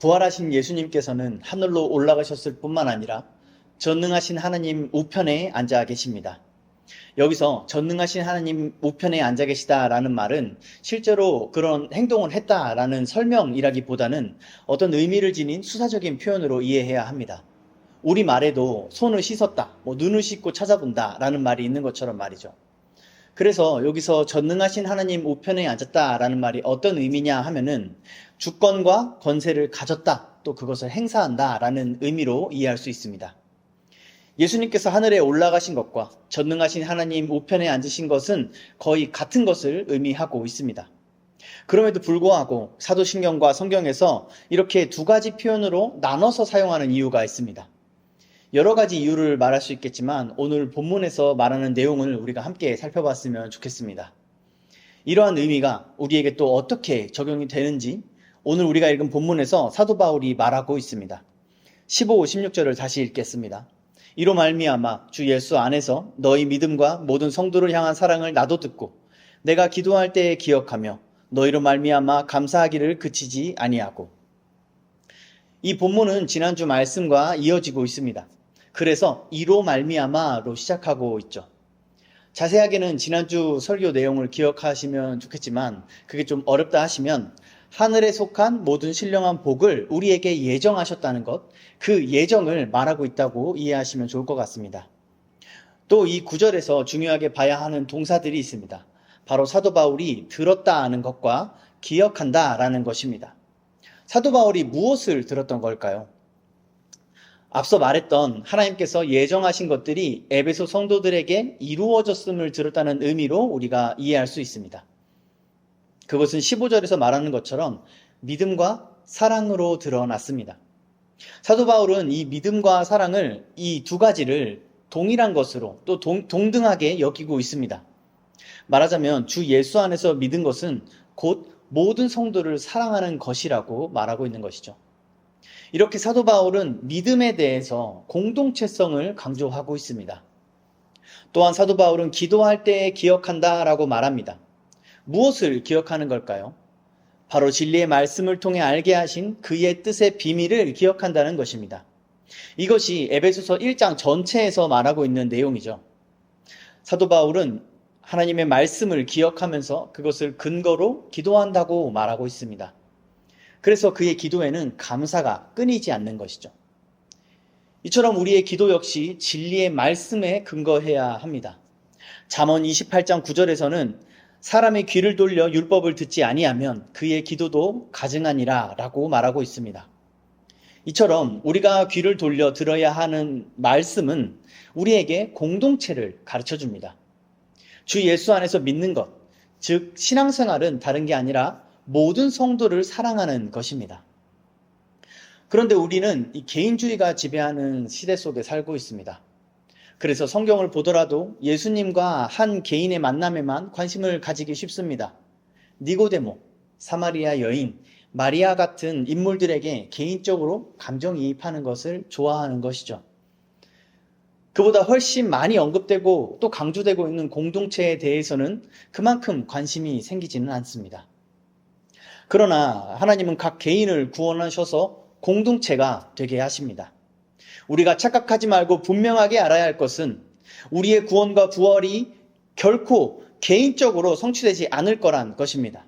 부활하신 예수님께서는 하늘로 올라가셨을 뿐만 아니라 전능하신 하나님 우편에 앉아 계십니다. 여기서 전능하신 하나님 우편에 앉아 계시다라는 말은 실제로 그런 행동을 했다라는 설명이라기보다는 어떤 의미를 지닌 수사적인 표현으로 이해해야 합니다. 우리 말에도 손을 씻었다, 눈을 씻고 찾아본다라는 말이 있는 것처럼 말이죠. 그래서 여기서 전능하신 하나님 우편에 앉았다라는 말이 어떤 의미냐 하면은 주권과 권세를 가졌다, 또 그것을 행사한다라는 의미로 이해할 수 있습니다. 예수님께서 하늘에 올라가신 것과 전능하신 하나님 우편에 앉으신 것은 거의 같은 것을 의미하고 있습니다. 그럼에도 불구하고 사도신경과 성경에서 이렇게 두 가지 표현으로 나눠서 사용하는 이유가 있습니다. 여러 가지 이유를 말할 수 있겠지만 오늘 본문에서 말하는 내용을 우리가 함께 살펴봤으면 좋겠습니다. 이러한 의미가 우리에게 또 어떻게 적용이 되는지 오늘 우리가 읽은 본문에서 사도 바울이 말하고 있습니다. 15, 16절을 다시 읽겠습니다. 이로 말미암아 주 예수 안에서 너희 믿음과 모든 성도를 향한 사랑을 나도 듣고 내가 기도할 때에 기억하며 너희로 말미암아 감사하기를 그치지 아니하고. 이 본문은 지난주 말씀과 이어지고 있습니다. 그래서 이로 말미암아로 시작하고 있죠. 자세하게는 지난주 설교 내용을 기억하시면 좋겠지만 그게 좀 어렵다 하시면 하늘에 속한 모든 신령한 복을 우리에게 예정하셨다는 것, 그 예정을 말하고 있다고 이해하시면 좋을 것 같습니다. 또 이 구절에서 중요하게 봐야 하는 동사들이 있습니다. 바로 사도 바울이 들었다 하는 것과 기억한다라는 것입니다. 사도 바울이 무엇을 들었던 걸까요? 앞서 말했던 하나님께서 예정하신 것들이 에베소 성도들에게 이루어졌음을 들었다는 의미로 우리가 이해할 수 있습니다. 그것은 15절에서 말하는 것처럼 믿음과 사랑으로 드러났습니다. 사도 바울은 이 믿음과 사랑을, 이 두 가지를 동일한 것으로 또 동등하게 여기고 있습니다. 말하자면 주 예수 안에서 믿은 것은 곧 모든 성도를 사랑하는 것이라고 말하고 있는 것이죠. 이렇게 사도 바울은 믿음에 대해서 공동체성을 강조하고 있습니다. 또한 사도 바울은 기도할 때에 기억한다라고 말합니다. 무엇을 기억하는 걸까요? 바로 진리의 말씀을 통해 알게 하신 그의 뜻의 비밀을 기억한다는 것입니다. 이것이 에베소서 1장 전체에서 말하고 있는 내용이죠. 사도 바울은 하나님의 말씀을 기억하면서 그것을 근거로 기도한다고 말하고 있습니다. 그래서 그의 기도에는 감사가 끊이지 않는 것이죠. 이처럼 우리의 기도 역시 진리의 말씀에 근거해야 합니다. 잠언 28장 9절에서는 사람의 귀를 돌려 율법을 듣지 아니하면 그의 기도도 가증하니라 라고 말하고 있습니다. 이처럼 우리가 귀를 돌려 들어야 하는 말씀은 우리에게 공동체를 가르쳐 줍니다. 주 예수 안에서 믿는 것, 즉 신앙생활은 다른 게 아니라 모든 성도를 사랑하는 것입니다. 그런데 우리는 이 개인주의가 지배하는 시대 속에 살고 있습니다. 그래서 성경을 보더라도 예수님과 한 개인의 만남에만 관심을 가지기 쉽습니다. 니고데모, 사마리아 여인, 마리아 같은 인물들에게 개인적으로 감정이입하는 것을 좋아하는 것이죠. 그보다 훨씬 많이 언급되고 또 강조되고 있는 공동체에 대해서는 그만큼 관심이 생기지는 않습니다. 그러나 하나님은 각 개인을 구원하셔서 공동체가 되게 하십니다. 우리가 착각하지 말고 분명하게 알아야 할 것은 우리의 구원과 부활이 결코 개인적으로 성취되지 않을 거란 것입니다.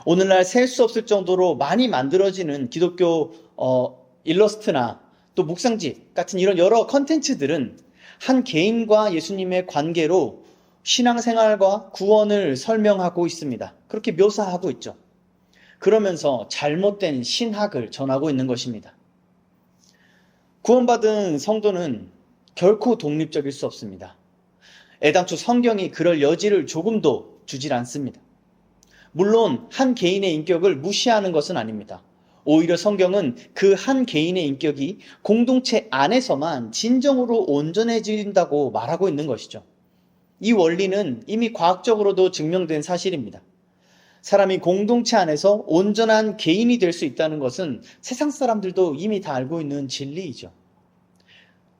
오늘날 셀 수 없을 정도로 많이 만들어지는 기독교 일러스트나 또 묵상집 같은 이런 여러 컨텐츠들은 한 개인과 예수님의 관계로 신앙생활과 구원을 설명하고 있습니다. 그렇게 묘사하고 있죠. 그러면서 잘못된 신학을 전하고 있는 것입니다. 구원받은 성도는 결코 독립적일 수 없습니다. 애당초 성경이 그럴 여지를 조금도 주질 않습니다. 물론 한 개인의 인격을 무시하는 것은 아닙니다. 오히려 성경은 그 한 개인의 인격이 공동체 안에서만 진정으로 온전해진다고 말하고 있는 것이죠. 이 원리는 이미 과학적으로도 증명된 사실입니다. 사람이 공동체 안에서 온전한 개인이 될 수 있다는 것은 세상 사람들도 이미 다 알고 있는 진리이죠.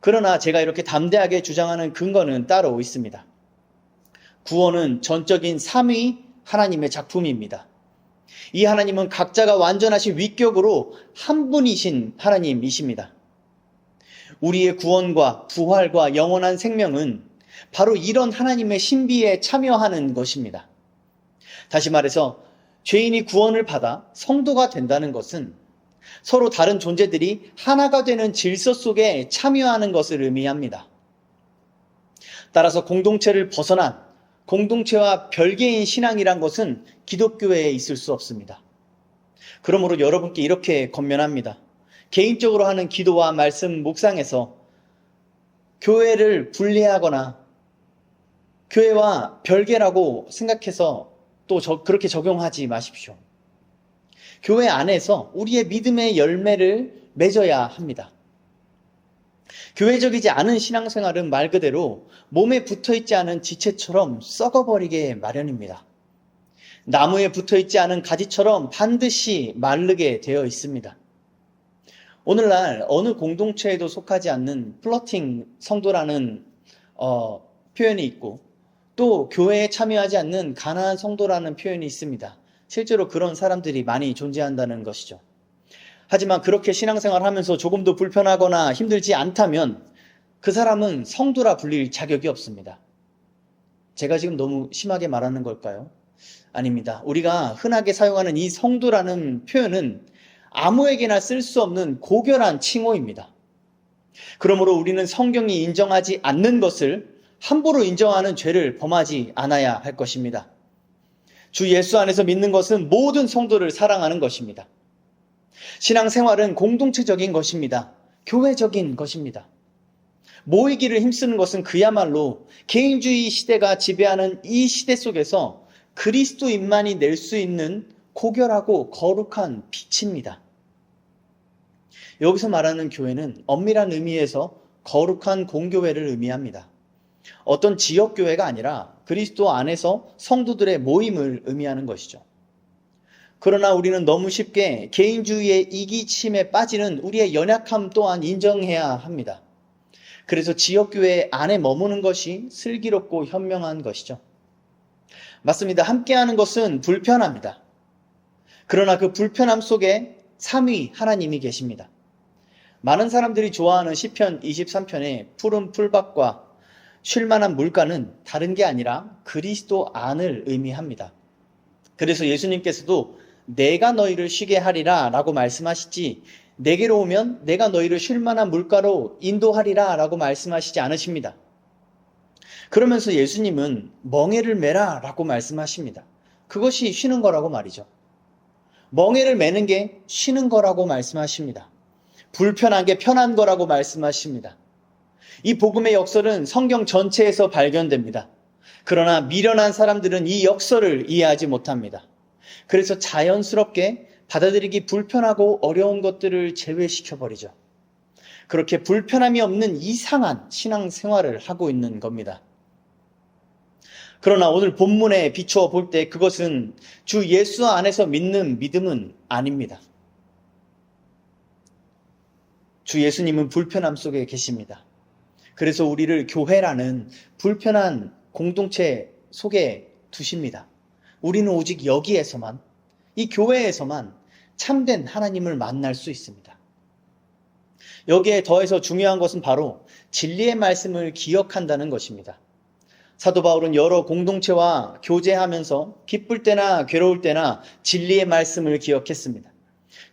그러나 제가 이렇게 담대하게 주장하는 근거는 따로 있습니다. 구원은 전적인 삼위 하나님의 작품입니다. 이 하나님은 각자가 완전하신 위격으로 한 분이신 하나님이십니다. 우리의 구원과 부활과 영원한 생명은 바로 이런 하나님의 신비에 참여하는 것입니다. 다시 말해서 죄인이 구원을 받아 성도가 된다는 것은 서로 다른 존재들이 하나가 되는 질서 속에 참여하는 것을 의미합니다. 따라서 공동체를 벗어난 공동체와 별개인 신앙이란 것은 기독교에 있을 수 없습니다. 그러므로 여러분께 이렇게 권면합니다. 개인적으로 하는 기도와 말씀 묵상에서 교회를 분리하거나 교회와 별개라고 생각해서 또 그렇게 적용하지 마십시오. 교회 안에서 우리의 믿음의 열매를 맺어야 합니다. 교회적이지 않은 신앙생활은 말 그대로 몸에 붙어있지 않은 지체처럼 썩어버리게 마련입니다. 나무에 붙어있지 않은 가지처럼 반드시 마르게 되어 있습니다. 오늘날 어느 공동체에도 속하지 않는 플러팅 성도라는 표현이 있고 또 교회에 참여하지 않는 가난한 성도라는 표현이 있습니다. 실제로 그런 사람들이 많이 존재한다는 것이죠. 하지만 그렇게 신앙생활 하면서 조금도 불편하거나 힘들지 않다면 그 사람은 성도라 불릴 자격이 없습니다. 제가 지금 너무 심하게 말하는 걸까요? 아닙니다. 우리가 흔하게 사용하는 이 성도라는 표현은 아무에게나 쓸 수 없는 고결한 칭호입니다. 그러므로 우리는 성경이 인정하지 않는 것을 함부로 인정하는 죄를 범하지 않아야 할 것입니다. 주 예수 안에서 믿는 것은 모든 성도를 사랑하는 것입니다. 신앙생활은 공동체적인 것입니다. 교회적인 것입니다. 모이기를 힘쓰는 것은 그야말로 개인주의 시대가 지배하는 이 시대 속에서 그리스도인만이 낼 수 있는 고결하고 거룩한 빛입니다. 여기서 말하는 교회는 엄밀한 의미에서 거룩한 공교회를 의미합니다. 어떤 지역교회가 아니라 그리스도 안에서 성도들의 모임을 의미하는 것이죠. 그러나 우리는 너무 쉽게 개인주의의 이기침에 빠지는 우리의 연약함 또한 인정해야 합니다. 그래서 지역교회 안에 머무는 것이 슬기롭고 현명한 것이죠. 맞습니다. 함께하는 것은 불편합니다. 그러나 그 불편함 속에 삼위 하나님이 계십니다. 많은 사람들이 좋아하는 시편 23편의 푸른 풀밭과 쉴만한 물가는 다른 게 아니라 그리스도 안을 의미합니다. 그래서 예수님께서도 내가 너희를 쉬게 하리라 라고 말씀하시지 내게로 오면 내가 너희를 쉴만한 물가로 인도하리라 라고 말씀하시지 않으십니다. 그러면서 예수님은 멍에를 메라 라고 말씀하십니다. 그것이 쉬는 거라고 말이죠. 멍에를 메는 게 쉬는 거라고 말씀하십니다. 불편한 게 편한 거라고 말씀하십니다. 이 복음의 역설은 성경 전체에서 발견됩니다. 그러나 미련한 사람들은 이 역설을 이해하지 못합니다. 그래서 자연스럽게 받아들이기 불편하고 어려운 것들을 제외시켜버리죠. 그렇게 불편함이 없는 이상한 신앙생활을 하고 있는 겁니다. 그러나 오늘 본문에 비추어 볼 때 그것은 주 예수 안에서 믿는 믿음은 아닙니다. 주 예수님은 불편함 속에 계십니다. 그래서 우리를 교회라는 불편한 공동체 속에 두십니다. 우리는 오직 여기에서만, 이 교회에서만 참된 하나님을 만날 수 있습니다. 여기에 더해서 중요한 것은 바로 진리의 말씀을 기억한다는 것입니다. 사도 바울은 여러 공동체와 교제하면서 기쁠 때나 괴로울 때나 진리의 말씀을 기억했습니다.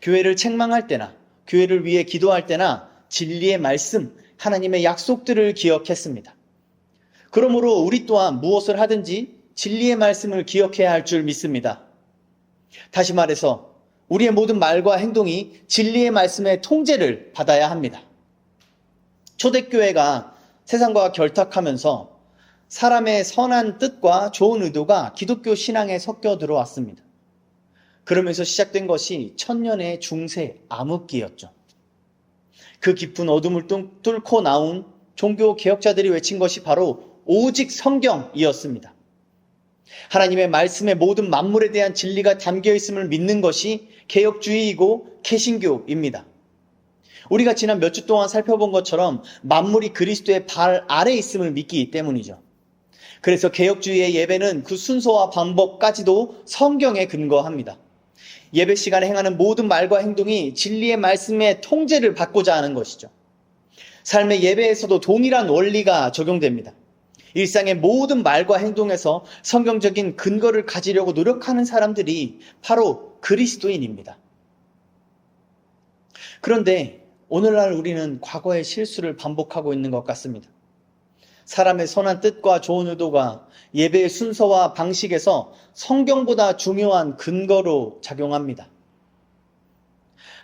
교회를 책망할 때나 교회를 위해 기도할 때나 진리의 말씀, 하나님의 약속들을 기억했습니다. 그러므로 우리 또한 무엇을 하든지 진리의 말씀을 기억해야 할 줄 믿습니다. 다시 말해서 우리의 모든 말과 행동이 진리의 말씀의 통제를 받아야 합니다. 초대교회가 세상과 결탁하면서 사람의 선한 뜻과 좋은 의도가 기독교 신앙에 섞여 들어왔습니다. 그러면서 시작된 것이 천년의 중세 암흑기였죠. 그 깊은 어둠을 뚫고 나온 종교 개혁자들이 외친 것이 바로 오직 성경이었습니다. 하나님의 말씀의 모든 만물에 대한 진리가 담겨 있음을 믿는 것이 개혁주의이고 개신교입니다. 우리가 지난 몇 주 동안 살펴본 것처럼 만물이 그리스도의 발 아래 있음을 믿기 때문이죠. 그래서 개혁주의의 예배는 그 순서와 방법까지도 성경에 근거합니다. 예배 시간에 행하는 모든 말과 행동이 진리의 말씀의 통제를 받고자 하는 것이죠. 삶의 예배에서도 동일한 원리가 적용됩니다. 일상의 모든 말과 행동에서 성경적인 근거를 가지려고 노력하는 사람들이 바로 그리스도인입니다. 그런데 오늘날 우리는 과거의 실수를 반복하고 있는 것 같습니다. 사람의 선한 뜻과 좋은 의도가 예배의 순서와 방식에서 성경보다 중요한 근거로 작용합니다.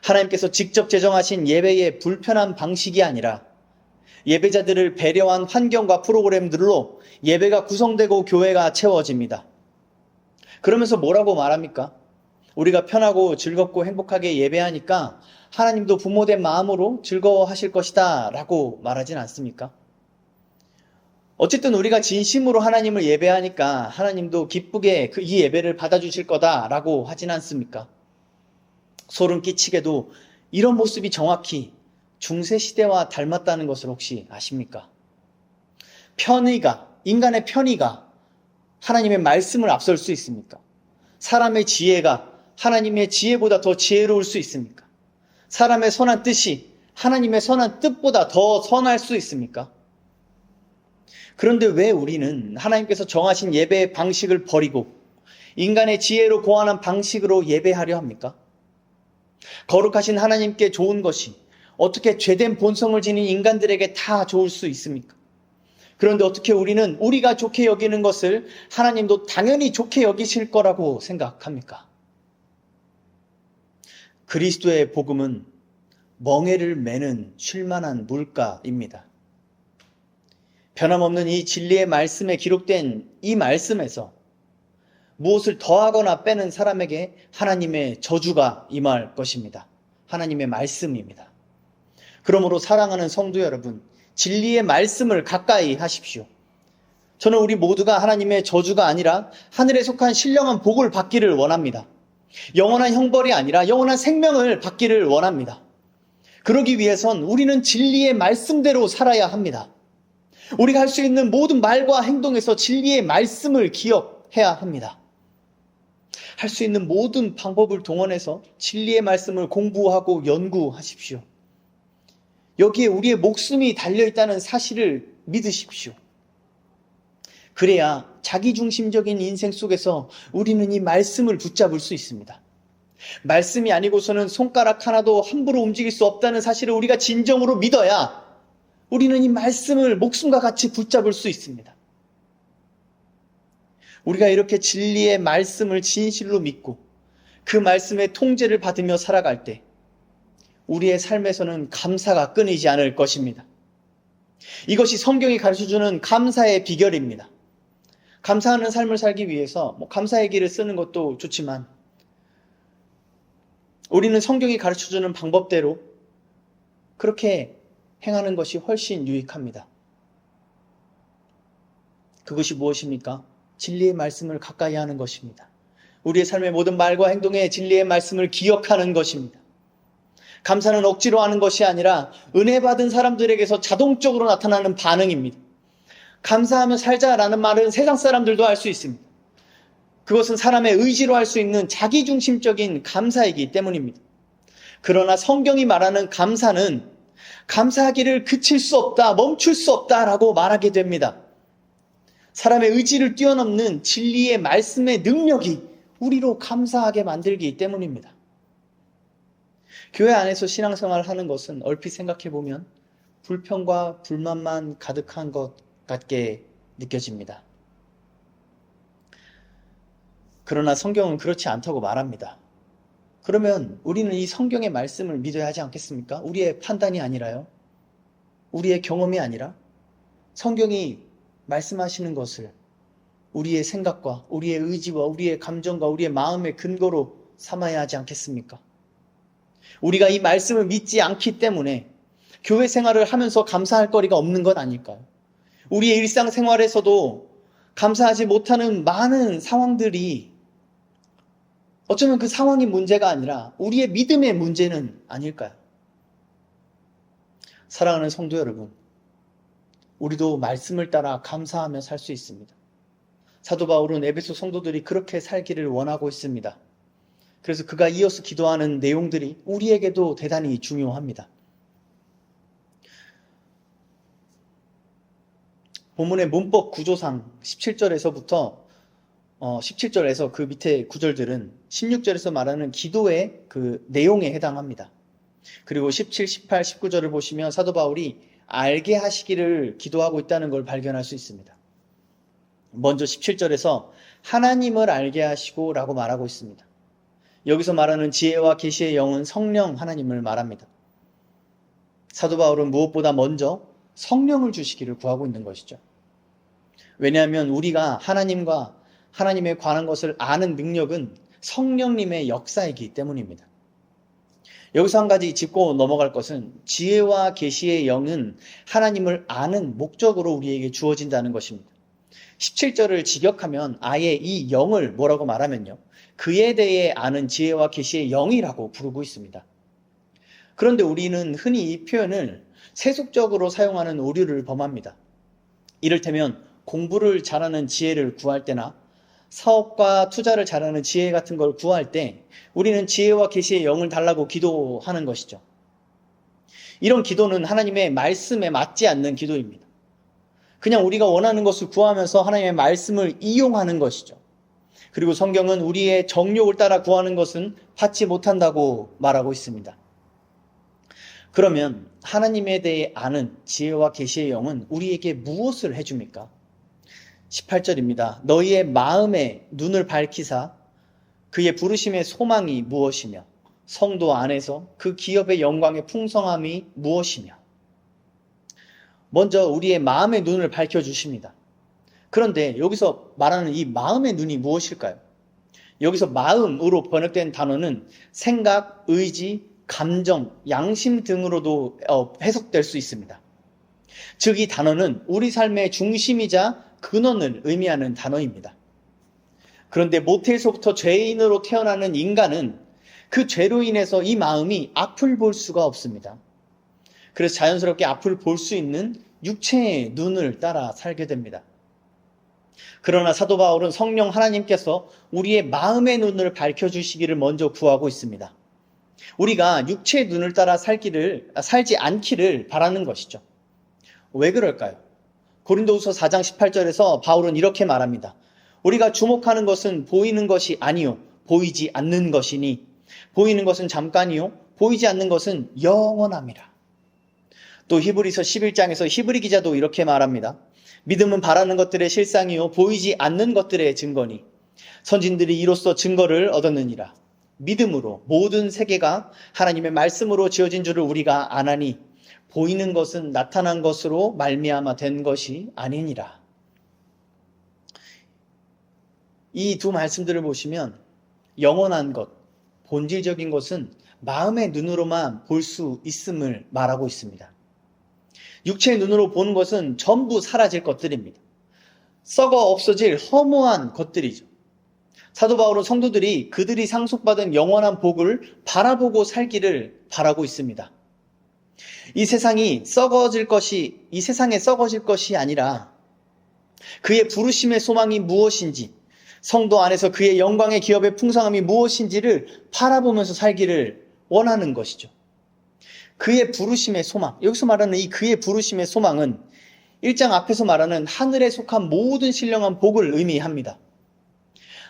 하나님께서 직접 제정하신 예배의 불편한 방식이 아니라 예배자들을 배려한 환경과 프로그램들로 예배가 구성되고 교회가 채워집니다. 그러면서 뭐라고 말합니까? 우리가 편하고 즐겁고 행복하게 예배하니까 하나님도 부모된 마음으로 즐거워하실 것이다 라고 말하진 않습니까? 어쨌든 우리가 진심으로 하나님을 예배하니까 하나님도 기쁘게 이 예배를 받아주실 거다라고 하진 않습니까? 소름 끼치게도 이런 모습이 정확히 중세시대와 닮았다는 것을 혹시 아십니까? 인간의 편의가 하나님의 말씀을 앞설 수 있습니까? 사람의 지혜가 하나님의 지혜보다 더 지혜로울 수 있습니까? 사람의 선한 뜻이 하나님의 선한 뜻보다 더 선할 수 있습니까? 그런데 왜 우리는 하나님께서 정하신 예배의 방식을 버리고 인간의 지혜로 고안한 방식으로 예배하려 합니까? 거룩하신 하나님께 좋은 것이 어떻게 죄된 본성을 지닌 인간들에게 다 좋을 수 있습니까? 그런데 어떻게 우리는 우리가 좋게 여기는 것을 하나님도 당연히 좋게 여기실 거라고 생각합니까? 그리스도의 복음은 멍에를 매는 쉴만한 물가입니다. 변함없는 이 진리의 말씀에 기록된 이 말씀에서 무엇을 더하거나 빼는 사람에게 하나님의 저주가 임할 것입니다. 하나님의 말씀입니다. 그러므로 사랑하는 성도 여러분, 진리의 말씀을 가까이 하십시오. 저는 우리 모두가 하나님의 저주가 아니라 하늘에 속한 신령한 복을 받기를 원합니다. 영원한 형벌이 아니라 영원한 생명을 받기를 원합니다. 그러기 위해선 우리는 진리의 말씀대로 살아야 합니다. 우리가 할 수 있는 모든 말과 행동에서 진리의 말씀을 기억해야 합니다. 할 수 있는 모든 방법을 동원해서 진리의 말씀을 공부하고 연구하십시오. 여기에 우리의 목숨이 달려있다는 사실을 믿으십시오. 그래야 자기중심적인 인생 속에서 우리는 이 말씀을 붙잡을 수 있습니다. 말씀이 아니고서는 손가락 하나도 함부로 움직일 수 없다는 사실을 우리가 진정으로 믿어야 우리는 이 말씀을 목숨과 같이 붙잡을 수 있습니다. 우리가 이렇게 진리의 말씀을 진실로 믿고 그 말씀의 통제를 받으며 살아갈 때 우리의 삶에서는 감사가 끊이지 않을 것입니다. 이것이 성경이 가르쳐주는 감사의 비결입니다. 감사하는 삶을 살기 위해서 감사의 길을 쓰는 것도 좋지만 우리는 성경이 가르쳐주는 방법대로 그렇게 행하는 것이 훨씬 유익합니다. 그것이 무엇입니까? 진리의 말씀을 가까이 하는 것입니다. 우리의 삶의 모든 말과 행동에 진리의 말씀을 기억하는 것입니다. 감사는 억지로 하는 것이 아니라 은혜 받은 사람들에게서 자동적으로 나타나는 반응입니다. 감사하며 살자라는 말은 세상 사람들도 할 수 있습니다. 그것은 사람의 의지로 할 수 있는 자기중심적인 감사이기 때문입니다. 그러나 성경이 말하는 감사는 감사하기를 그칠 수 없다, 멈출 수 없다라고 말하게 됩니다. 사람의 의지를 뛰어넘는 진리의 말씀의 능력이 우리로 감사하게 만들기 때문입니다. 교회 안에서 신앙생활을 하는 것은 얼핏 생각해보면 불평과 불만만 가득한 것 같게 느껴집니다. 그러나 성경은 그렇지 않다고 말합니다. 그러면 우리는 이 성경의 말씀을 믿어야 하지 않겠습니까? 우리의 판단이 아니라요. 우리의 경험이 아니라 성경이 말씀하시는 것을 우리의 생각과 우리의 의지와 우리의 감정과 우리의 마음의 근거로 삼아야 하지 않겠습니까? 우리가 이 말씀을 믿지 않기 때문에 교회 생활을 하면서 감사할 거리가 없는 것 아닐까요? 우리의 일상생활에서도 감사하지 못하는 많은 상황들이 어쩌면 그 상황이 문제가 아니라 우리의 믿음의 문제는 아닐까요? 사랑하는 성도 여러분, 우리도 말씀을 따라 감사하며 살 수 있습니다. 사도 바울은 에베소 성도들이 그렇게 살기를 원하고 있습니다. 그래서 그가 이어서 기도하는 내용들이 우리에게도 대단히 중요합니다. 본문의 문법 구조상 17절에서 그 밑에 구절들은 16절에서 말하는 기도의 그 내용에 해당합니다. 그리고 17, 18, 19절을 보시면 사도 바울이 알게 하시기를 기도하고 있다는 걸 발견할 수 있습니다. 먼저 17절에서 하나님을 알게 하시고 라고 말하고 있습니다. 여기서 말하는 지혜와 계시의 영은 성령 하나님을 말합니다. 사도 바울은 무엇보다 먼저 성령을 주시기를 구하고 있는 것이죠. 왜냐하면 우리가 하나님과 하나님에 관한 것을 아는 능력은 성령님의 역사이기 때문입니다. 여기서 한 가지 짚고 넘어갈 것은 지혜와 계시의 영은 하나님을 아는 목적으로 우리에게 주어진다는 것입니다. 17절을 직역하면 아예 이 영을 뭐라고 말하면요, 그에 대해 아는 지혜와 계시의 영이라고 부르고 있습니다. 그런데 우리는 흔히 이 표현을 세속적으로 사용하는 오류를 범합니다. 이를테면 공부를 잘하는 지혜를 구할 때나 사업과 투자를 잘하는 지혜 같은 걸 구할 때 우리는 지혜와 계시의 영을 달라고 기도하는 것이죠. 이런 기도는 하나님의 말씀에 맞지 않는 기도입니다. 그냥 우리가 원하는 것을 구하면서 하나님의 말씀을 이용하는 것이죠. 그리고 성경은 우리의 정욕을 따라 구하는 것은 받지 못한다고 말하고 있습니다. 그러면 하나님에 대해 아는 지혜와 계시의 영은 우리에게 무엇을 해줍니까? 18절입니다. 너희의 마음의 눈을 밝히사 그의 부르심의 소망이 무엇이며 성도 안에서 그 기업의 영광의 풍성함이 무엇이며. 먼저 우리의 마음의 눈을 밝혀주십니다. 그런데 여기서 말하는 이 마음의 눈이 무엇일까요? 여기서 마음으로 번역된 단어는 생각, 의지, 감정, 양심 등으로도 해석될 수 있습니다. 즉 이 단어는 우리 삶의 중심이자 근원을 의미하는 단어입니다. 그런데 모태에서부터 죄인으로 태어나는 인간은 그 죄로 인해서 이 마음이 앞을 볼 수가 없습니다. 그래서 자연스럽게 앞을 볼 수 있는 육체의 눈을 따라 살게 됩니다. 그러나 사도 바울은 성령 하나님께서 우리의 마음의 눈을 밝혀주시기를 먼저 구하고 있습니다. 우리가 육체의 눈을 따라 살지 않기를 바라는 것이죠. 왜 그럴까요? 고린도후서 4장 18절에서 바울은 이렇게 말합니다. 우리가 주목하는 것은 보이는 것이 아니요 보이지 않는 것이니 보이는 것은 잠깐이요 보이지 않는 것은 영원함이라. 또 히브리서 11장에서 히브리 기자도 이렇게 말합니다. 믿음은 바라는 것들의 실상이요 보이지 않는 것들의 증거니 선진들이 이로써 증거를 얻었느니라. 믿음으로 모든 세계가 하나님의 말씀으로 지어진 줄을 우리가 아나니 보이는 것은 나타난 것으로 말미암아 된 것이 아니니라. 이 두 말씀들을 보시면 영원한 것, 본질적인 것은 마음의 눈으로만 볼 수 있음을 말하고 있습니다. 육체의 눈으로 보는 것은 전부 사라질 것들입니다. 썩어 없어질 허무한 것들이죠. 사도 바울은 성도들이 그들이 상속받은 영원한 복을 바라보고 살기를 바라고 있습니다. 이 세상에 썩어질 것이 아니라 그의 부르심의 소망이 무엇인지, 성도 안에서 그의 영광의 기업의 풍성함이 무엇인지를 바라보면서 살기를 원하는 것이죠. 그의 부르심의 소망, 여기서 말하는 이 그의 부르심의 소망은 1장 앞에서 말하는 하늘에 속한 모든 신령한 복을 의미합니다.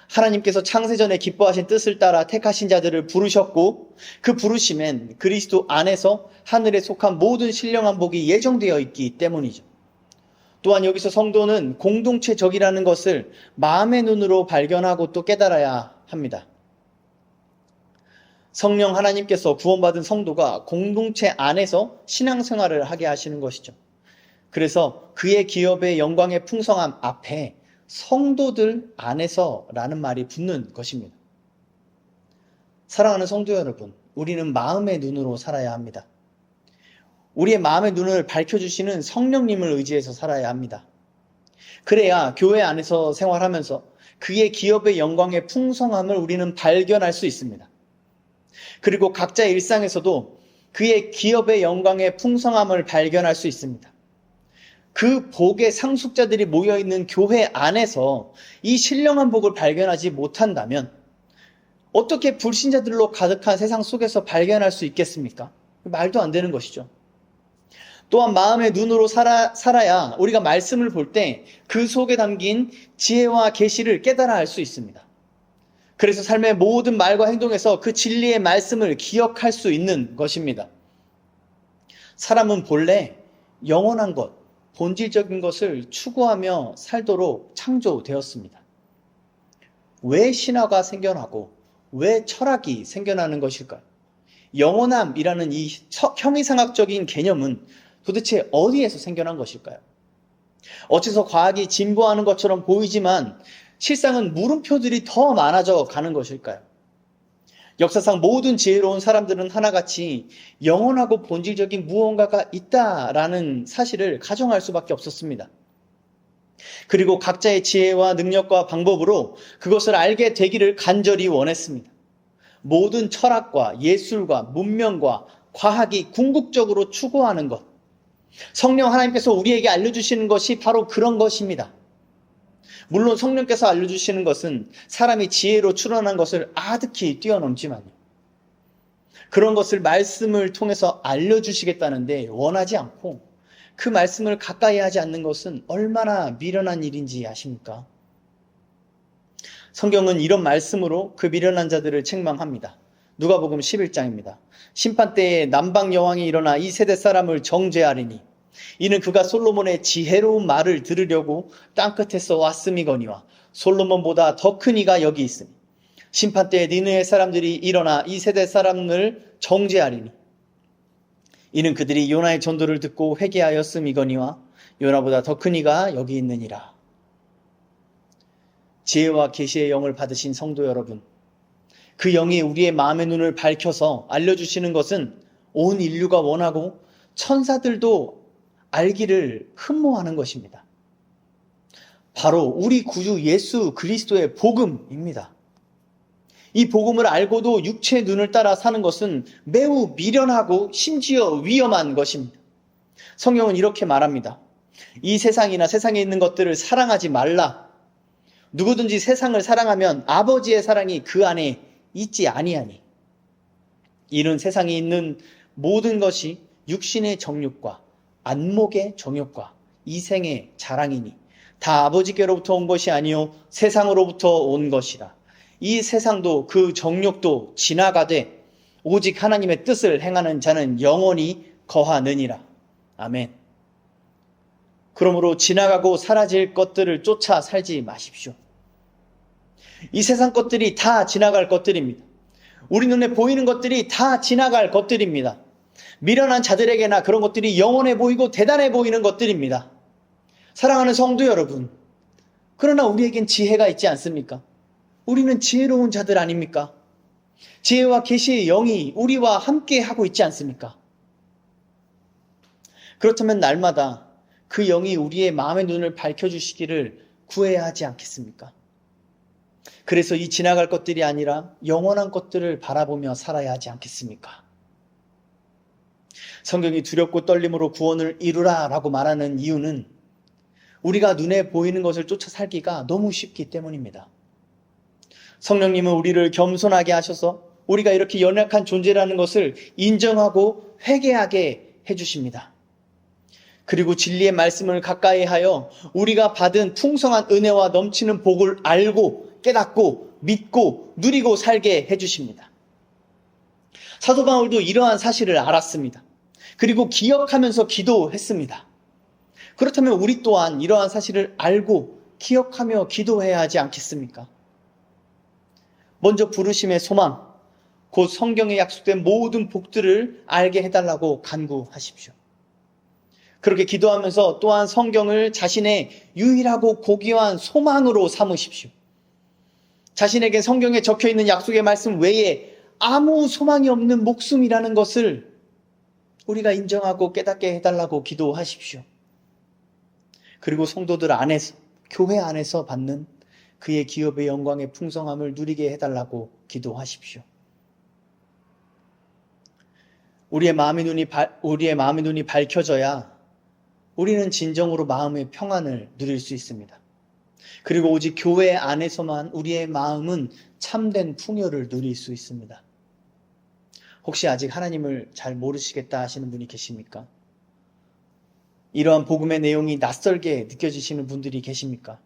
하나님께서 창세전에 기뻐하신 뜻을 따라 택하신 자들을 부르셨고 그 부르심엔 그리스도 안에서 하늘에 속한 모든 신령한 복이 예정되어 있기 때문이죠. 또한 여기서 성도는 공동체적이라는 것을 마음의 눈으로 발견하고 또 깨달아야 합니다. 성령 하나님께서 구원받은 성도가 공동체 안에서 신앙생활을 하게 하시는 것이죠. 그래서 그의 기업의 영광의 풍성함 앞에 성도들 안에서라는 말이 붙는 것입니다. 사랑하는 성도 여러분, 우리는 마음의 눈으로 살아야 합니다. 우리의 마음의 눈을 밝혀주시는 성령님을 의지해서 살아야 합니다. 그래야 교회 안에서 생활하면서 그의 기업의 영광의 풍성함을 우리는 발견할 수 있습니다. 그리고 각자의 일상에서도 그의 기업의 영광의 풍성함을 발견할 수 있습니다. 그 복의 상속자들이 모여있는 교회 안에서 이 신령한 복을 발견하지 못한다면 어떻게 불신자들로 가득한 세상 속에서 발견할 수 있겠습니까? 말도 안 되는 것이죠. 또한 마음의 눈으로 살아야 우리가 말씀을 볼 때 그 속에 담긴 지혜와 계시를 깨달아 알 수 있습니다. 그래서 삶의 모든 말과 행동에서 그 진리의 말씀을 기억할 수 있는 것입니다. 사람은 본래 영원한 것, 본질적인 것을 추구하며 살도록 창조되었습니다. 왜 신화가 생겨나고 왜 철학이 생겨나는 것일까요? 영원함이라는 이 형이상학적인 개념은 도대체 어디에서 생겨난 것일까요? 어째서 과학이 진보하는 것처럼 보이지만 실상은 물음표들이 더 많아져 가는 것일까요? 역사상 모든 지혜로운 사람들은 하나같이 영원하고 본질적인 무언가가 있다라는 사실을 가정할 수밖에 없었습니다. 그리고 각자의 지혜와 능력과 방법으로 그것을 알게 되기를 간절히 원했습니다. 모든 철학과 예술과 문명과 과학이 궁극적으로 추구하는 것, 성령 하나님께서 우리에게 알려주시는 것이 바로 그런 것입니다. 물론 성령께서 알려주시는 것은 사람이 지혜로 추론한 것을 아득히 뛰어넘지만요. 그런 것을 말씀을 통해서 알려주시겠다는데 원하지 않고 그 말씀을 가까이 하지 않는 것은 얼마나 미련한 일인지 아십니까? 성경은 이런 말씀으로 그 미련한 자들을 책망합니다. 누가복음 11장입니다. 심판때에 남방 여왕이 일어나 이 세대 사람을 정죄하리니 이는 그가 솔로몬의 지혜로운 말을 들으려고 땅끝에서 왔음이거니와 솔로몬보다 더 큰 이가 여기 있으니 심판때에 니느의 사람들이 일어나 이 세대 사람을 정죄하리니 이는 그들이 요나의 전도를 듣고 회개하였음이거니와 요나보다 더 큰 이가 여기 있느니라. 지혜와 계시의 영을 받으신 성도 여러분, 그 영이 우리의 마음의 눈을 밝혀서 알려주시는 것은 온 인류가 원하고 천사들도 알기를 흠모하는 것입니다. 바로 우리 구주 예수 그리스도의 복음입니다. 이 복음을 알고도 육체의 눈을 따라 사는 것은 매우 미련하고 심지어 위험한 것입니다. 성경은 이렇게 말합니다. 이 세상이나 세상에 있는 것들을 사랑하지 말라. 누구든지 세상을 사랑하면 아버지의 사랑이 그 안에 있지 아니하니. 이는 세상에 있는 모든 것이 육신의 정욕과 안목의 정욕과 이생의 자랑이니 다 아버지께로부터 온 것이 아니요 세상으로부터 온 것이라. 이 세상도 그 정욕도 지나가되 오직 하나님의 뜻을 행하는 자는 영원히 거하느니라. 아멘. 그러므로 지나가고 사라질 것들을 쫓아 살지 마십시오. 이 세상 것들이 다 지나갈 것들입니다. 우리 눈에 보이는 것들이 다 지나갈 것들입니다. 미련한 자들에게나 그런 것들이 영원해 보이고 대단해 보이는 것들입니다. 사랑하는 성도 여러분, 그러나 우리에겐 지혜가 있지 않습니까? 우리는 지혜로운 자들 아닙니까? 지혜와 계시의 영이 우리와 함께 하고 있지 않습니까? 그렇다면 날마다 그 영이 우리의 마음의 눈을 밝혀주시기를 구해야 하지 않겠습니까? 그래서 이 지나갈 것들이 아니라 영원한 것들을 바라보며 살아야 하지 않겠습니까? 성경이 두렵고 떨림으로 구원을 이루라 라고 말하는 이유는 우리가 눈에 보이는 것을 쫓아 살기가 너무 쉽기 때문입니다. 성령님은 우리를 겸손하게 하셔서 우리가 이렇게 연약한 존재라는 것을 인정하고 회개하게 해주십니다. 그리고 진리의 말씀을 가까이 하여 우리가 받은 풍성한 은혜와 넘치는 복을 알고 깨닫고 믿고 누리고 살게 해주십니다. 사도 바울도 이러한 사실을 알았습니다. 그리고 기억하면서 기도했습니다. 그렇다면 우리 또한 이러한 사실을 알고 기억하며 기도해야 하지 않겠습니까? 먼저 부르심의 소망, 곧 성경에 약속된 모든 복들을 알게 해달라고 간구하십시오. 그렇게 기도하면서 또한 성경을 자신의 유일하고 고귀한 소망으로 삼으십시오. 자신에게 성경에 적혀있는 약속의 말씀 외에 아무 소망이 없는 목숨이라는 것을 우리가 인정하고 깨닫게 해달라고 기도하십시오. 그리고 성도들 안에서, 교회 안에서 받는 그의 기업의 영광의 풍성함을 누리게 해달라고 기도하십시오. 우리의 마음의 눈이 밝혀져야 우리는 진정으로 마음의 평안을 누릴 수 있습니다. 그리고 오직 교회 안에서만 우리의 마음은 참된 풍요를 누릴 수 있습니다. 혹시 아직 하나님을 잘 모르시겠다 하시는 분이 계십니까? 이러한 복음의 내용이 낯설게 느껴지시는 분들이 계십니까?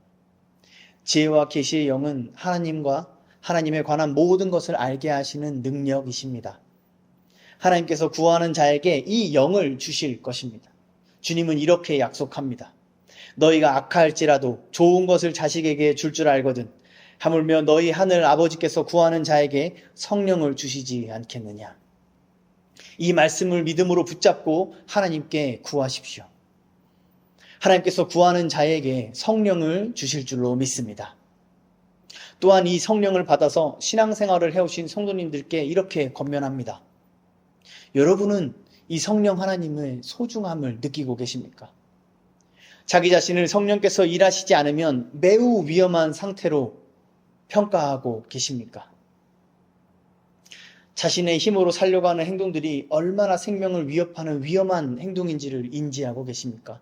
지혜와 계시의 영은 하나님과 하나님에 관한 모든 것을 알게 하시는 능력이십니다. 하나님께서 구하는 자에게 이 영을 주실 것입니다. 주님은 이렇게 약속합니다. 너희가 악할지라도 좋은 것을 자식에게 줄 줄 알거든 하물며 너희 하늘 아버지께서 구하는 자에게 성령을 주시지 않겠느냐. 이 말씀을 믿음으로 붙잡고 하나님께 구하십시오. 하나님께서 구하는 자에게 성령을 주실 줄로 믿습니다. 또한 이 성령을 받아서 신앙생활을 해오신 성도님들께 이렇게 권면합니다. 여러분은 이 성령 하나님의 소중함을 느끼고 계십니까? 자기 자신을 성령께서 일하시지 않으면 매우 위험한 상태로 평가하고 계십니까? 자신의 힘으로 살려고 하는 행동들이 얼마나 생명을 위협하는 위험한 행동인지를 인지하고 계십니까?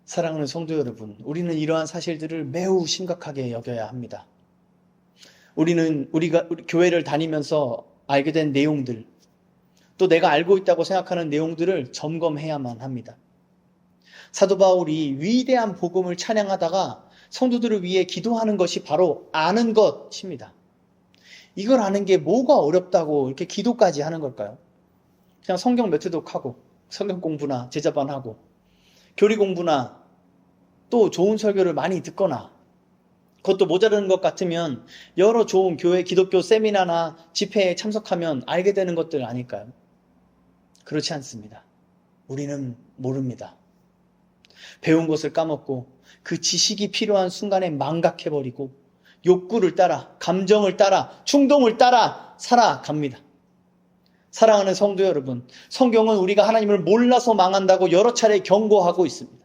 사랑하는 성도 여러분, 우리는 이러한 사실들을 매우 심각하게 여겨야 합니다. 우리가 교회를 다니면서 알게 된 내용들, 또 내가 알고 있다고 생각하는 내용들을 점검해야만 합니다. 사도 바울이 위대한 복음을 찬양하다가 성도들을 위해 기도하는 것이 바로 아는 것입니다. 이걸 아는 게 뭐가 어렵다고 이렇게 기도까지 하는 걸까요? 그냥 성경 몇 회독하고 성경 공부나 제자반하고 교리 공부나 또 좋은 설교를 많이 듣거나 그것도 모자라는 것 같으면 여러 좋은 교회 기독교 세미나나 집회에 참석하면 알게 되는 것들 아닐까요? 그렇지 않습니다. 우리는 모릅니다. 배운 것을 까먹고 그 지식이 필요한 순간에 망각해버리고 욕구를 따라, 감정을 따라, 충동을 따라 살아갑니다. 사랑하는 성도 여러분, 성경은 우리가 하나님을 몰라서 망한다고 여러 차례 경고하고 있습니다.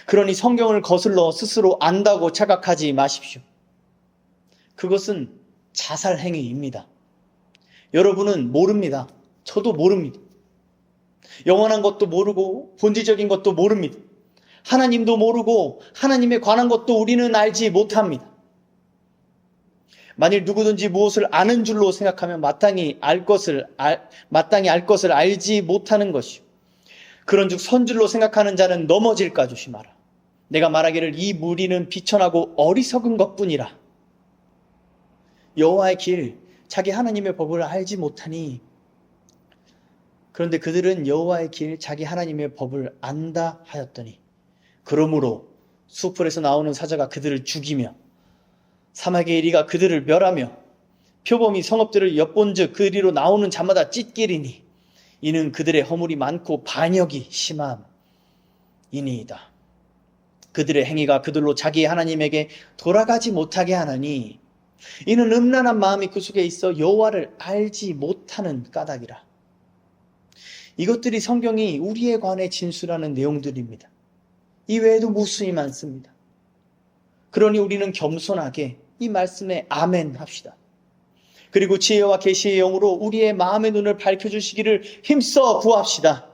그러니 성경을 거슬러 스스로 안다고 착각하지 마십시오. 그것은 자살 행위입니다. 여러분은 모릅니다. 저도 모릅니다. 영원한 것도 모르고 본질적인 것도 모릅니다. 하나님도 모르고 하나님에 관한 것도 우리는 알지 못합니다. 만일 누구든지 무엇을 아는 줄로 생각하면 마땅히 알 것을 알지 못하는 것이요. 그런즉 선줄로 생각하는 자는 넘어질까 조심하라. 내가 말하기를 이 무리는 비천하고 어리석은 것뿐이라. 여호와의 길, 자기 하나님의 법을 알지 못하니 그런데 그들은 여호와의 길, 자기 하나님의 법을 안다 하였더니 그러므로 수풀에서 나오는 사자가 그들을 죽이며 사막의 이리가 그들을 멸하며 표범이 성읍들을 엿본즉 그 이리로 나오는 자마다 찢기리니 이는 그들의 허물이 많고 반역이 심함이니이다. 그들의 행위가 그들로 자기 하나님에게 돌아가지 못하게 하나니 이는 음란한 마음이 그 속에 있어 여호와를 알지 못하는 까닭이라. 이것들이 성경이 우리에 관해 진술하는 내용들입니다. 이 외에도 무수히 많습니다. 그러니 우리는 겸손하게 이 말씀에 아멘 합시다. 그리고 지혜와 계시의 영으로 우리의 마음의 눈을 밝혀주시기를 힘써 구합시다.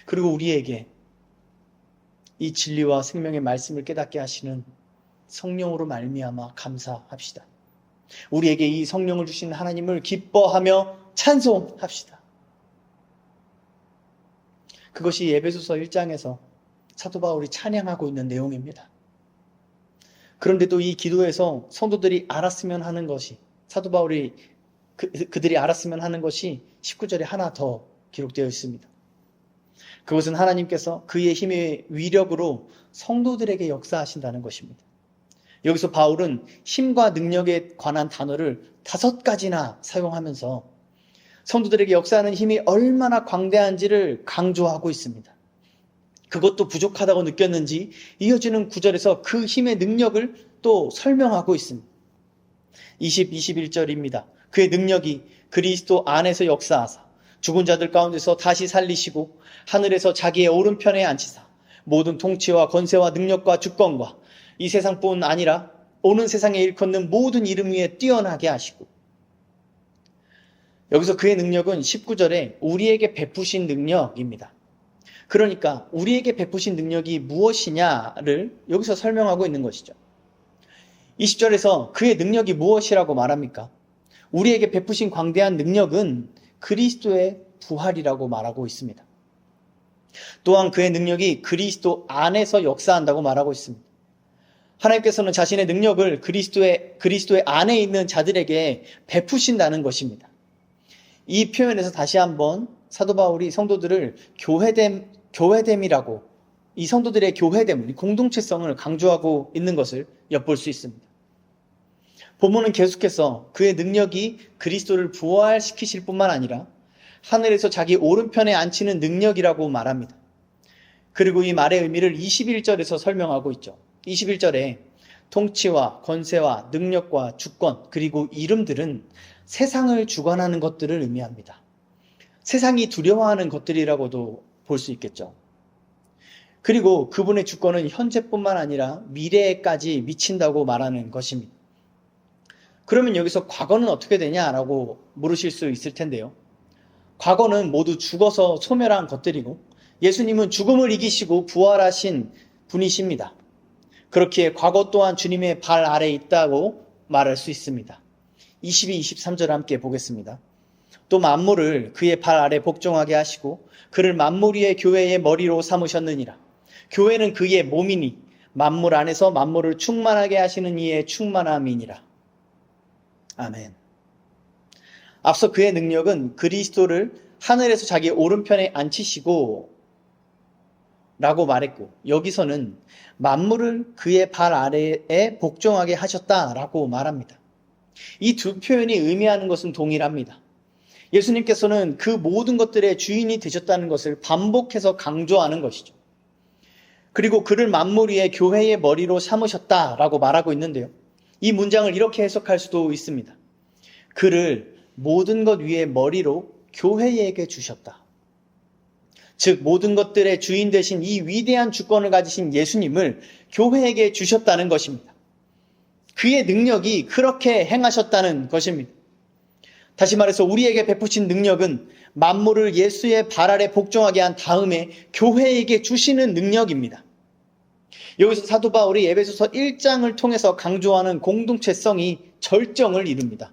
그리고 우리에게 이 진리와 생명의 말씀을 깨닫게 하시는 성령으로 말미암아 감사합시다. 우리에게 이 성령을 주신 하나님을 기뻐하며 찬송합시다. 그것이 에베소서 1장에서 사도 바울이 찬양하고 있는 내용입니다. 그런데도 이 기도에서 성도들이 알았으면 하는 것이, 사도 바울이 그들이 알았으면 하는 것이 19절에 하나 더 기록되어 있습니다. 그것은 하나님께서 그의 힘의 위력으로 성도들에게 역사하신다는 것입니다. 여기서 바울은 힘과 능력에 관한 단어를 5가지나 사용하면서 성도들에게 역사하는 힘이 얼마나 광대한지를 강조하고 있습니다. 그것도 부족하다고 느꼈는지 이어지는 9절에서 그 힘의 능력을 또 설명하고 있습니다. 20, 21절입니다. 그의 능력이 그리스도 안에서 역사하사 죽은 자들 가운데서 다시 살리시고 하늘에서 자기의 오른편에 앉히사 모든 통치와 권세와 능력과 주권과 이 세상뿐 아니라 오는 세상에 일컫는 모든 이름 위에 뛰어나게 하시고, 여기서 그의 능력은 19절에 우리에게 베푸신 능력입니다. 그러니까 우리에게 베푸신 능력이 무엇이냐를 여기서 설명하고 있는 것이죠. 20절에서 그의 능력이 무엇이라고 말합니까? 우리에게 베푸신 광대한 능력은 그리스도의 부활이라고 말하고 있습니다. 또한 그의 능력이 그리스도 안에서 역사한다고 말하고 있습니다. 하나님께서는 자신의 능력을 그리스도의 안에 있는 자들에게 베푸신다는 것입니다. 이 표현에서 다시 한번 사도 바울이 성도들을 교회됨이라고, 이 성도들의 교회됨, 공동체성을 강조하고 있는 것을 엿볼 수 있습니다. 본문은 계속해서 그의 능력이 그리스도를 부활시키실 뿐만 아니라 하늘에서 자기 오른편에 앉히는 능력이라고 말합니다. 그리고 이 말의 의미를 21절에서 설명하고 있죠. 21절에 통치와 권세와 능력과 주권 그리고 이름들은 세상을 주관하는 것들을 의미합니다. 세상이 두려워하는 것들이라고도 볼 수 있겠죠. 그리고 그분의 주권은 현재뿐만 아니라 미래에까지 미친다고 말하는 것입니다. 그러면 여기서 과거는 어떻게 되냐라고 물으실 수 있을 텐데요. 과거는 모두 죽어서 소멸한 것들이고 예수님은 죽음을 이기시고 부활하신 분이십니다. 그렇기에 과거 또한 주님의 발 아래에 있다고 말할 수 있습니다. 22, 23절 함께 보겠습니다. 또 만물을 그의 발 아래 복종하게 하시고 그를 만물 위의 교회의 머리로 삼으셨느니라. 교회는 그의 몸이니 만물 안에서 만물을 충만하게 하시는 이의 충만함이니라. 아멘. 앞서 그의 능력은 그리스도를 하늘에서 자기 오른편에 앉히시고 라고 말했고, 여기서는 만물을 그의 발 아래에 복종하게 하셨다라고 말합니다. 이 두 표현이 의미하는 것은 동일합니다. 예수님께서는 그 모든 것들의 주인이 되셨다는 것을 반복해서 강조하는 것이죠. 그리고 그를 만물 위의 교회의 머리로 삼으셨다라고 말하고 있는데요. 이 문장을 이렇게 해석할 수도 있습니다. 그를 모든 것 위의 머리로 교회에게 주셨다. 즉 모든 것들의 주인 되신 이 위대한 주권을 가지신 예수님을 교회에게 주셨다는 것입니다. 그의 능력이 그렇게 행하셨다는 것입니다. 다시 말해서 우리에게 베푸신 능력은 만물을 예수의 발 아래 복종하게 한 다음에 교회에게 주시는 능력입니다. 여기서 사도 바울이 에베소서 1장을 통해서 강조하는 공동체성이 절정을 이룹니다.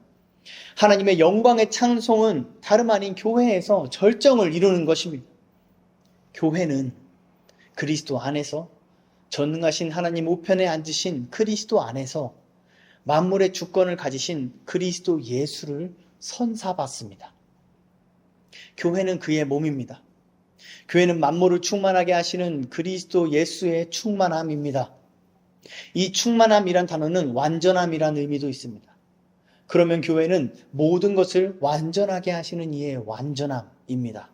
하나님의 영광의 찬송은 다름 아닌 교회에서 절정을 이루는 것입니다. 교회는 그리스도 안에서 전능하신 하나님 우편에 앉으신 그리스도 안에서 만물의 주권을 가지신 그리스도 예수를 선사받습니다. 교회는 그의 몸입니다. 교회는 만물을 충만하게 하시는 그리스도 예수의 충만함입니다. 이 충만함이란 단어는 완전함이란 의미도 있습니다. 그러면 교회는 모든 것을 완전하게 하시는 이의 완전함입니다.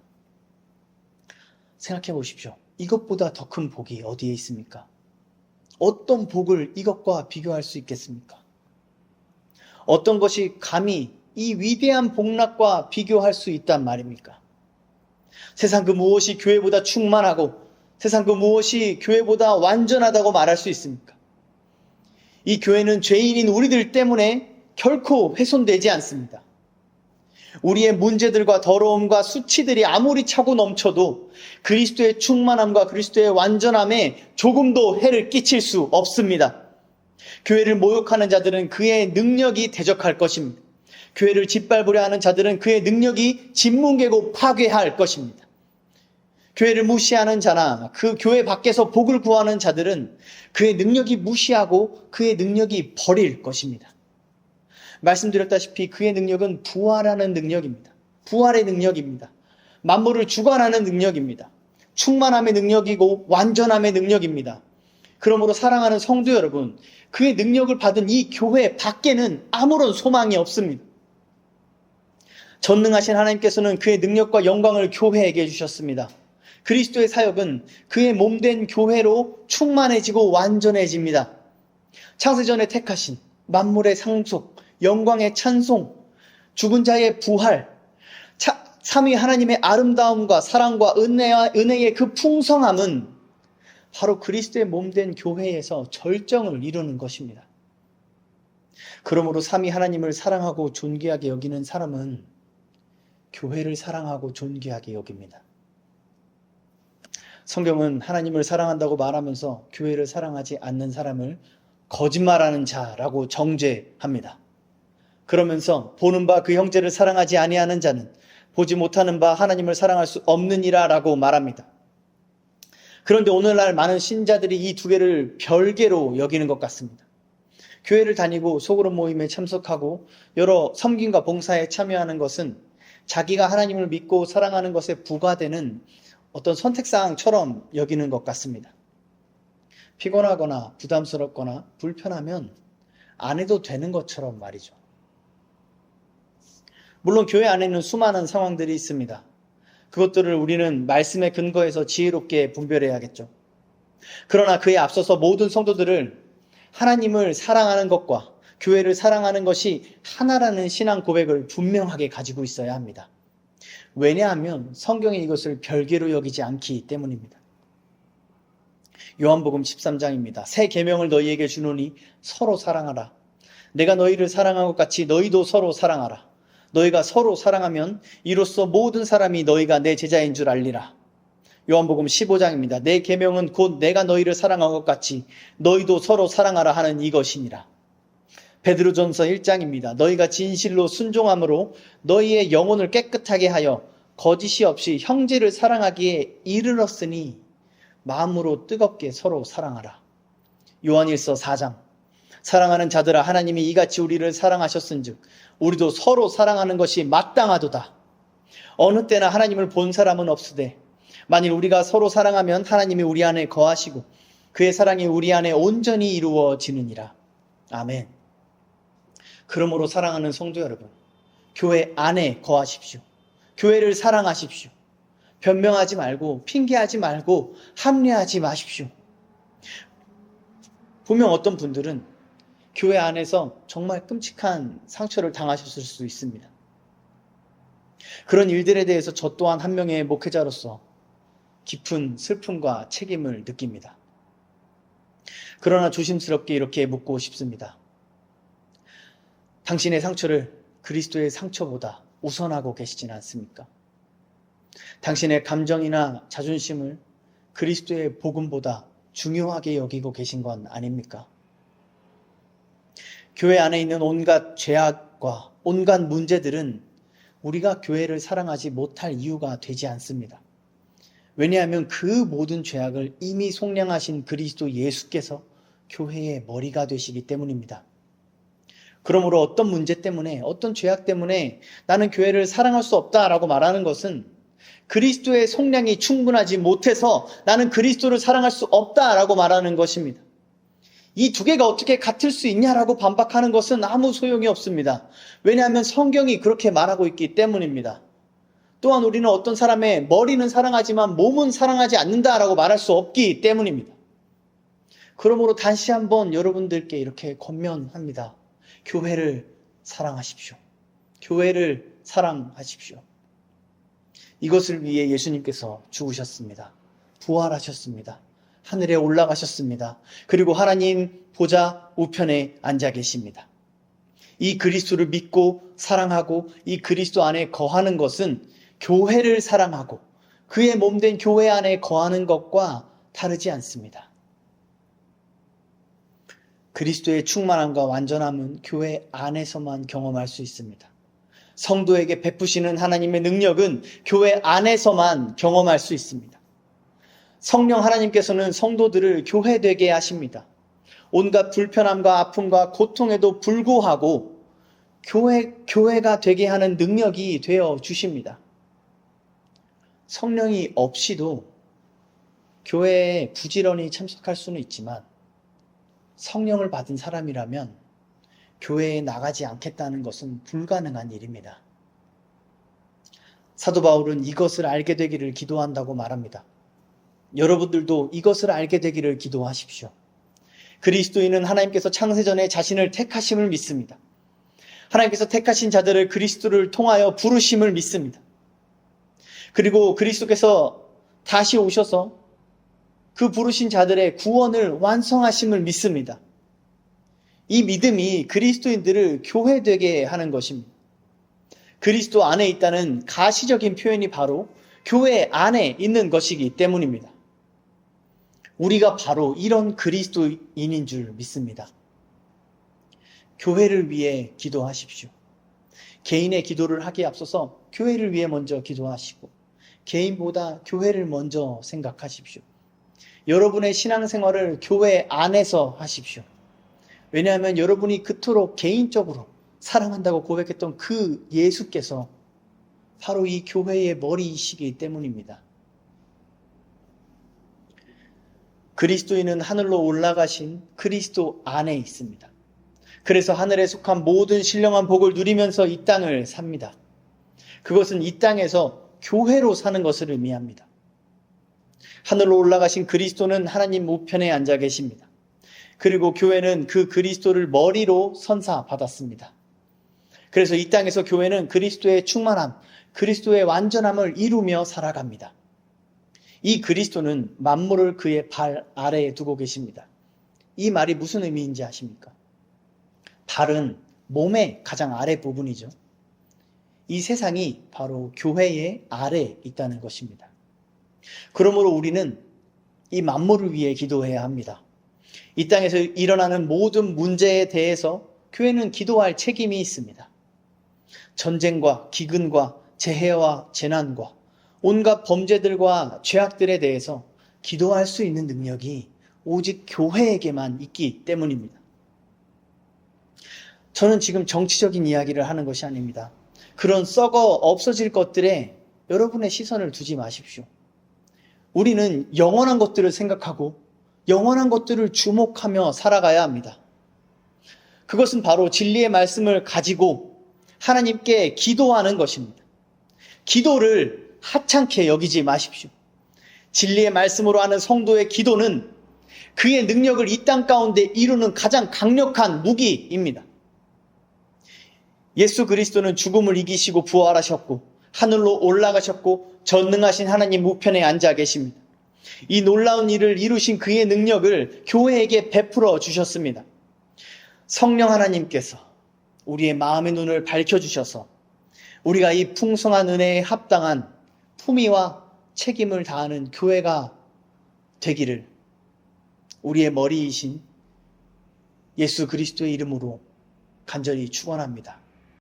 생각해 보십시오. 이것보다 더 큰 복이 어디에 있습니까? 어떤 복을 이것과 비교할 수 있겠습니까? 어떤 것이 감히 이 위대한 복락과 비교할 수 있단 말입니까? 세상 그 무엇이 교회보다 충만하고 세상 그 무엇이 교회보다 완전하다고 말할 수 있습니까? 이 교회는 죄인인 우리들 때문에 결코 훼손되지 않습니다. 우리의 문제들과 더러움과 수치들이 아무리 차고 넘쳐도 그리스도의 충만함과 그리스도의 완전함에 조금도 해를 끼칠 수 없습니다. 교회를 모욕하는 자들은 그의 능력이 대적할 것입니다. 교회를 짓밟으려 하는 자들은 그의 능력이 짓뭉개고 파괴할 것입니다. 교회를 무시하는 자나 그 교회 밖에서 복을 구하는 자들은 그의 능력이 무시하고 그의 능력이 버릴 것입니다. 말씀드렸다시피 그의 능력은 부활하는 능력입니다. 부활의 능력입니다. 만물을 주관하는 능력입니다. 충만함의 능력이고 완전함의 능력입니다. 그러므로 사랑하는 성도 여러분, 그의 능력을 받은 이 교회 밖에는 아무런 소망이 없습니다. 전능하신 하나님께서는 그의 능력과 영광을 교회에게 주셨습니다. 그리스도의 사역은 그의 몸된 교회로 충만해지고 완전해집니다. 창세전에 택하신 만물의 상속, 영광의 찬송, 죽은 자의 부활, 삼위 하나님의 아름다움과 사랑과 은혜의 그 풍성함은 바로 그리스도의 몸된 교회에서 절정을 이루는 것입니다. 그러므로 삼위 하나님을 사랑하고 존귀하게 여기는 사람은 교회를 사랑하고 존귀하게 여깁니다. 성경은 하나님을 사랑한다고 말하면서 교회를 사랑하지 않는 사람을 거짓말하는 자라고 정죄합니다. 그러면서 보는 바 그 형제를 사랑하지 아니하는 자는 보지 못하는 바 하나님을 사랑할 수 없느니라 라고 말합니다. 그런데 오늘날 많은 신자들이 이 두 개를 별개로 여기는 것 같습니다. 교회를 다니고 소그룹 모임에 참석하고 여러 섬김과 봉사에 참여하는 것은 자기가 하나님을 믿고 사랑하는 것에 부과되는 어떤 선택사항처럼 여기는 것 같습니다. 피곤하거나 부담스럽거나 불편하면 안 해도 되는 것처럼 말이죠. 물론 교회 안에는 수많은 상황들이 있습니다. 그것들을 우리는 말씀의 근거에서 지혜롭게 분별해야겠죠. 그러나 그에 앞서서 모든 성도들을 하나님을 사랑하는 것과 교회를 사랑하는 것이 하나라는 신앙 고백을 분명하게 가지고 있어야 합니다. 왜냐하면 성경이 이것을 별개로 여기지 않기 때문입니다. 요한복음 13장입니다. 새 계명을 너희에게 주노니 서로 사랑하라. 내가 너희를 사랑한 것 같이 너희도 서로 사랑하라. 너희가 서로 사랑하면 이로써 모든 사람이 너희가 내 제자인 줄 알리라. 요한복음 15장입니다. 내 계명은 곧 내가 너희를 사랑한 것 같이 너희도 서로 사랑하라 하는 이것이니라. 베드로전서 1장입니다. 너희가 진실로 순종함으로 너희의 영혼을 깨끗하게 하여 거짓이 없이 형제를 사랑하기에 이르렀으니 마음으로 뜨겁게 서로 사랑하라. 요한일서 4장. 사랑하는 자들아 하나님이 이같이 우리를 사랑하셨은즉 우리도 서로 사랑하는 것이 마땅하도다. 어느 때나 하나님을 본 사람은 없으되 만일 우리가 서로 사랑하면 하나님이 우리 안에 거하시고 그의 사랑이 우리 안에 온전히 이루어지느니라. 아멘. 그러므로 사랑하는 성도 여러분, 교회 안에 거하십시오. 교회를 사랑하십시오. 변명하지 말고 핑계하지 말고 합리하지 마십시오. 분명 어떤 분들은 교회 안에서 정말 끔찍한 상처를 당하셨을 수 있습니다. 그런 일들에 대해서 저 또한 한 명의 목회자로서 깊은 슬픔과 책임을 느낍니다. 그러나 조심스럽게 이렇게 묻고 싶습니다. 당신의 상처를 그리스도의 상처보다 우선하고 계시진 않습니까? 당신의 감정이나 자존심을 그리스도의 복음보다 중요하게 여기고 계신 건 아닙니까? 교회 안에 있는 온갖 죄악과 온갖 문제들은 우리가 교회를 사랑하지 못할 이유가 되지 않습니다. 왜냐하면 그 모든 죄악을 이미 속량하신 그리스도 예수께서 교회의 머리가 되시기 때문입니다. 그러므로 어떤 문제 때문에, 어떤 죄악 때문에 나는 교회를 사랑할 수 없다라고 말하는 것은 그리스도의 속량이 충분하지 못해서 나는 그리스도를 사랑할 수 없다라고 말하는 것입니다. 이 두 개가 어떻게 같을 수 있냐라고 반박하는 것은 아무 소용이 없습니다. 왜냐하면 성경이 그렇게 말하고 있기 때문입니다. 또한 우리는 어떤 사람의 머리는 사랑하지만 몸은 사랑하지 않는다라고 말할 수 없기 때문입니다. 그러므로 다시 한번 여러분들께 이렇게 권면합니다. 교회를 사랑하십시오. 교회를 사랑하십시오. 이것을 위해 예수님께서 죽으셨습니다. 부활하셨습니다. 하늘에 올라가셨습니다. 그리고 하나님 보좌 우편에 앉아 계십니다. 이 그리스도를 믿고 사랑하고 이 그리스도 안에 거하는 것은 교회를 사랑하고 그의 몸된 교회 안에 거하는 것과 다르지 않습니다. 그리스도의 충만함과 완전함은 교회 안에서만 경험할 수 있습니다. 성도에게 베푸시는 하나님의 능력은 교회 안에서만 경험할 수 있습니다. 성령 하나님께서는 성도들을 교회되게 하십니다. 온갖 불편함과 아픔과 고통에도 불구하고 교회가 되게 하는 능력이 되어 주십니다. 성령이 없이도 교회에 부지런히 참석할 수는 있지만 성령을 받은 사람이라면 교회에 나가지 않겠다는 것은 불가능한 일입니다. 사도 바울은 이것을 알게 되기를 기도한다고 말합니다. 여러분들도 이것을 알게 되기를 기도하십시오. 그리스도인은 하나님께서 창세전에 자신을 택하심을 믿습니다. 하나님께서 택하신 자들을 그리스도를 통하여 부르심을 믿습니다. 그리고 그리스도께서 다시 오셔서 그 부르신 자들의 구원을 완성하심을 믿습니다. 이 믿음이 그리스도인들을 교회되게 하는 것입니다. 그리스도 안에 있다는 가시적인 표현이 바로 교회 안에 있는 것이기 때문입니다. 우리가 바로 이런 그리스도인인 줄 믿습니다. 교회를 위해 기도하십시오. 개인의 기도를 하기에 앞서서 교회를 위해 먼저 기도하시고 개인보다 교회를 먼저 생각하십시오. 여러분의 신앙생활을 교회 안에서 하십시오. 왜냐하면 여러분이 그토록 개인적으로 사랑한다고 고백했던 그 예수께서 바로 이 교회의 머리이시기 때문입니다. 그리스도인은 하늘로 올라가신 그리스도 안에 있습니다. 그래서 하늘에 속한 모든 신령한 복을 누리면서 이 땅을 삽니다. 그것은 이 땅에서 교회로 사는 것을 의미합니다. 하늘로 올라가신 그리스도는 하나님 우편에 앉아 계십니다. 그리고 교회는 그 그리스도를 머리로 선사받았습니다. 그래서 이 땅에서 교회는 그리스도의 충만함, 그리스도의 완전함을 이루며 살아갑니다. 이 그리스도는 만물을 그의 발 아래에 두고 계십니다. 이 말이 무슨 의미인지 아십니까? 발은 몸의 가장 아래 부분이죠. 이 세상이 바로 교회의 아래에 있다는 것입니다. 그러므로 우리는 이 만물을 위해 기도해야 합니다. 이 땅에서 일어나는 모든 문제에 대해서 교회는 기도할 책임이 있습니다. 전쟁과 기근과 재해와 재난과 온갖 범죄들과 죄악들에 대해서 기도할 수 있는 능력이 오직 교회에게만 있기 때문입니다. 저는 지금 정치적인 이야기를 하는 것이 아닙니다. 그런 썩어 없어질 것들에 여러분의 시선을 두지 마십시오. 우리는 영원한 것들을 생각하고 영원한 것들을 주목하며 살아가야 합니다. 그것은 바로 진리의 말씀을 가지고 하나님께 기도하는 것입니다. 기도를 하찮게 여기지 마십시오. 진리의 말씀으로 하는 성도의 기도는 그의 능력을 이 땅 가운데 이루는 가장 강력한 무기입니다. 예수 그리스도는 죽음을 이기시고 부활하셨고 하늘로 올라가셨고 전능하신 하나님 우편에 앉아 계십니다. 이 놀라운 일을 이루신 그의 능력을 교회에게 베풀어 주셨습니다. 성령 하나님께서 우리의 마음의 눈을 밝혀주셔서 우리가 이 풍성한 은혜에 합당한 품위와 책임을 다하는 교회가 되기를 우리의 머리이신 예수 그리스도의 이름으로 간절히 축원합니다.